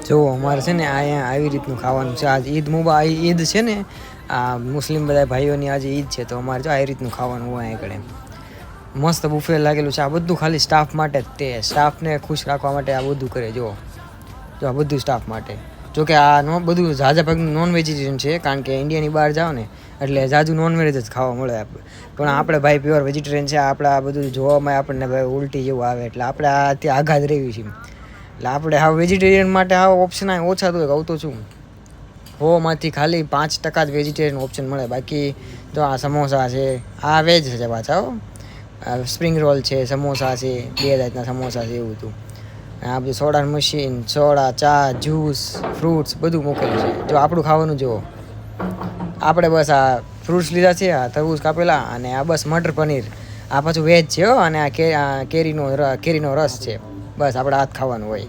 જો અમારે છે ને અહીંયા આવી રીતનું ખાવાનું છે. આજ ઈદ છે ને, આ મુસ્લિમ બધા ભાઈઓની આજે ઈદ છે, તો અમારે જો આવી રીતનું ખાવાનું હોય અહીં આગળ. મસ્ત બુફે લાગેલું છે. આ બધું ખાલી સ્ટાફ માટે જ, તે સ્ટાફને ખુશ રાખવા માટે આ બધું કરે. જો આ બધું સ્ટાફ માટે. જોકે આ બધું ઝાઝા ભાગનું નોન વેજીટેરિયન છે, કારણ કે ઇન્ડિયાની બહાર જાઓ ને એટલે ઝાઝું નોનવેજ જ ખાવા મળે. પણ આપણે ભાઈ પ્યોર વેજીટેરિયન છે. આપણે આ બધું જોવામાં આપણને ભાઈ ઉલટી જેવું આવે, એટલે આપણે આથી આઘાત રહેવી છે. એટલે આપણે હા વેજીટેરિયન માટે આ ઓપ્શન આ ઓછા તો કહું તો છું. માંથી ખાલી 5% જ વેજીટેરિયન ઓપ્શન મળે. બાકી જો આ સમોસા છે, આ વેજ છે પાછા. સ્પ્રિંગ રોલ છે, સમોસા છે, 2 જાતના સમોસા છે, એવું હતું. આ બધું સોડા મશીન, સોડા, ચા, જ્યુસ, ફ્રૂટ્સ બધું મૂકેલું છે. જો આપણું ખાવાનું જુઓ, આપણે બસ આ ફ્રૂટ્સ લીધા છે, આ તરબૂચ કાપેલા, અને આ બસ મટર પનીર. આ પાછું વેજ છે અને આ કેરીનો રસ છે. બસ આપણે હાથ ખાવાનું હોય.